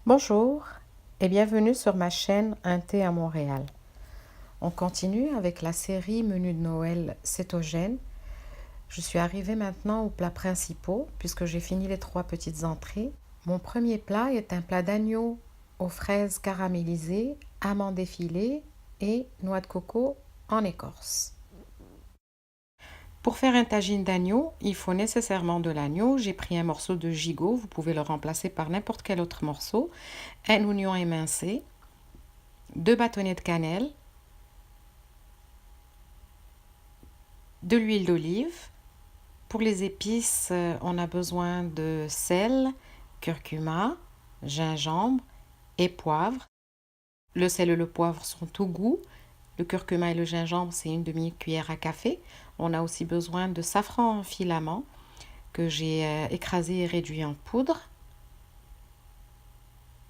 Bonjour et bienvenue sur ma chaîne Un thé à Montréal. On continue avec la série Menu de Noël cétogène. Je suis arrivée maintenant aux plats principaux puisque j'ai fini les 3 petites entrées. Mon premier plat est un plat d'agneau aux fraises caramélisées, amandes effilées et noix de coco en écorce. Pour faire un tagine d'agneau, il faut nécessairement de l'agneau. J'ai pris un morceau de gigot, vous pouvez le remplacer par n'importe quel autre morceau, un oignon émincé, 2 bâtonnets de cannelle, de l'huile d'olive. Pour les épices, on a besoin de sel, curcuma, gingembre et poivre. Le sel et le poivre sont au goût. Le curcuma et le gingembre, c'est une demi-cuillère à café. On a aussi besoin de safran en filament que j'ai écrasé et réduit en poudre.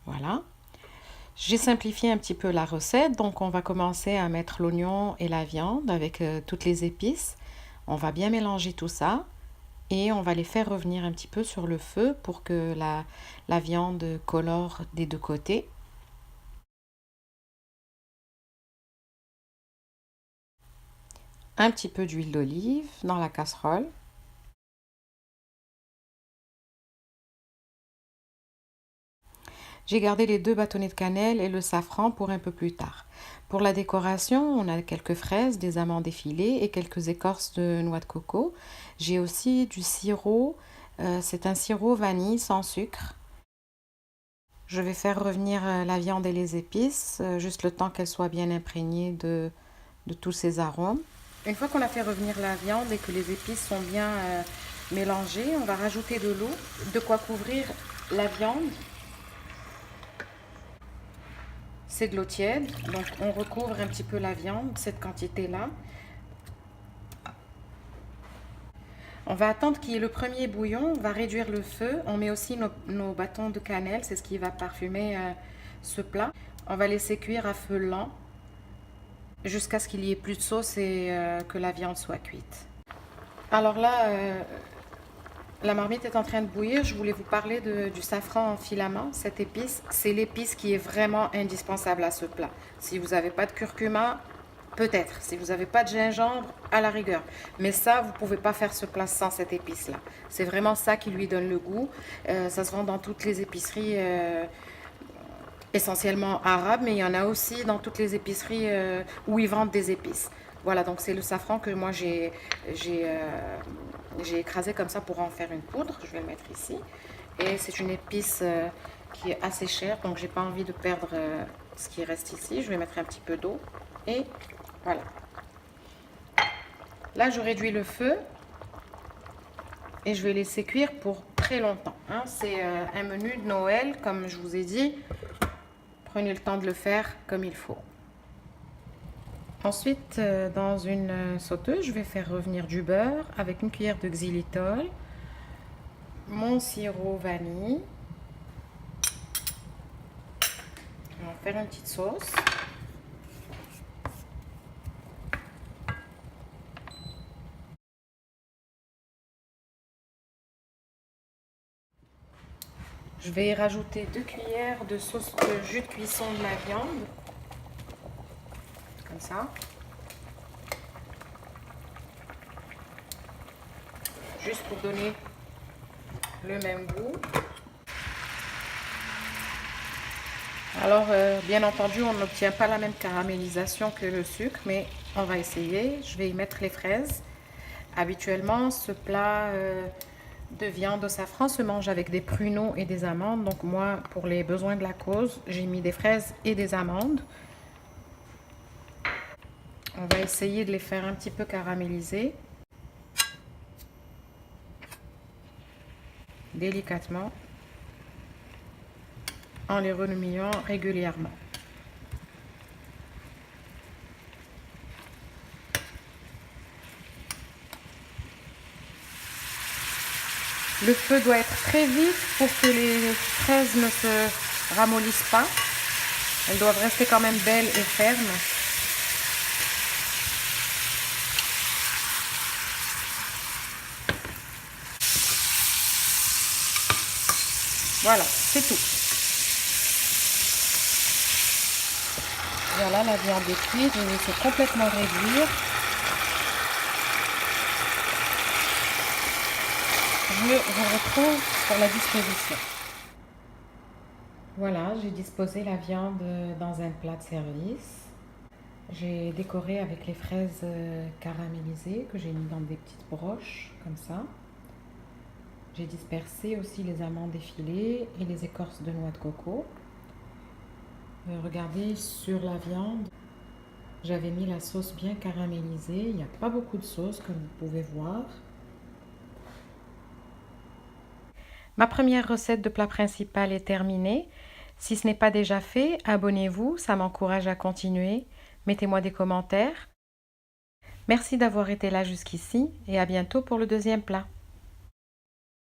Voilà. J'ai simplifié un petit peu la recette, donc on va commencer à mettre l'oignon et la viande avec toutes les épices. On va bien mélanger tout ça et on va les faire revenir un petit peu sur le feu pour que la viande colore des deux côtés. Un petit peu d'huile d'olive dans la casserole. J'ai gardé les 2 bâtonnets de cannelle et le safran pour un peu plus tard. Pour la décoration, on a quelques fraises, des amandes effilées et quelques écorces de noix de coco. J'ai aussi du sirop, c'est un sirop vanille sans sucre. Je vais faire revenir la viande et les épices, juste le temps qu'elles soient bien imprégnées de tous ces arômes. Une fois qu'on a fait revenir la viande et que les épices sont bien mélangées, on va rajouter de l'eau, de quoi couvrir la viande. C'est de l'eau tiède, donc on recouvre un petit peu la viande, cette quantité-là. On va attendre qu'il y ait le premier bouillon, on va réduire le feu. On met aussi nos bâtons de cannelle, c'est ce qui va parfumer ce plat. On va laisser cuire à feu lent jusqu'à ce qu'il y ait plus de sauce et que la viande soit cuite. Alors là, la marmite est en train de bouillir. Je voulais vous parler du safran en filament, cette épice. C'est l'épice qui est vraiment indispensable à ce plat. Si vous n'avez pas de curcuma, peut-être. Si vous n'avez pas de gingembre, à la rigueur. Mais ça, vous ne pouvez pas faire ce plat sans cette épice-là. C'est vraiment ça qui lui donne le goût. Ça se vend dans toutes les épiceries, essentiellement arabes, mais il y en a aussi dans toutes les épiceries où ils vendent des épices. Voilà, donc c'est le safran que moi j'ai écrasé comme ça pour en faire une poudre. Je vais le mettre ici. Et c'est une épice qui est assez chère, donc j'ai pas envie de perdre ce qui reste ici. Je vais mettre un petit peu d'eau. Et voilà. Là, je réduis le feu et je vais laisser cuire pour très longtemps. Hein. C'est un menu de Noël, comme je vous ai dit. Prenez le temps de le faire comme il faut. Ensuite, dans une sauteuse, je vais faire revenir du beurre avec une cuillère de xylitol, mon sirop vanille. On va faire une petite sauce. Je vais y rajouter 2 cuillères de sauce de jus de cuisson de la viande. Comme ça. Juste pour donner le même goût. Alors, bien entendu, on n'obtient pas la même caramélisation que le sucre, mais on va essayer. Je vais y mettre les fraises. Habituellement, ce plat de viande au safran se mange avec des pruneaux et des amandes. Donc moi, pour les besoins de la cause, j'ai mis des fraises et des amandes. On va essayer de les faire un petit peu caraméliser. Délicatement. En les remuant régulièrement. Le feu doit être très vif pour que les fraises ne se ramollissent pas. Elles doivent rester quand même belles et fermes. Voilà, c'est tout. Voilà, la viande est cuite, je vais laisser complètement réduire. Je vous retrouve pour la disposition. Voilà, j'ai disposé la viande dans un plat de service. J'ai décoré avec les fraises caramélisées que j'ai mis dans des petites broches, comme ça. J'ai dispersé aussi les amandes effilées et les écorces de noix de coco. Regardez sur la viande, j'avais mis la sauce bien caramélisée. Il n'y a pas beaucoup de sauce comme vous pouvez voir. Ma première recette de plat principal est terminée. Si ce n'est pas déjà fait, abonnez-vous, ça m'encourage à continuer. Mettez-moi des commentaires. Merci d'avoir été là jusqu'ici et à bientôt pour le deuxième plat.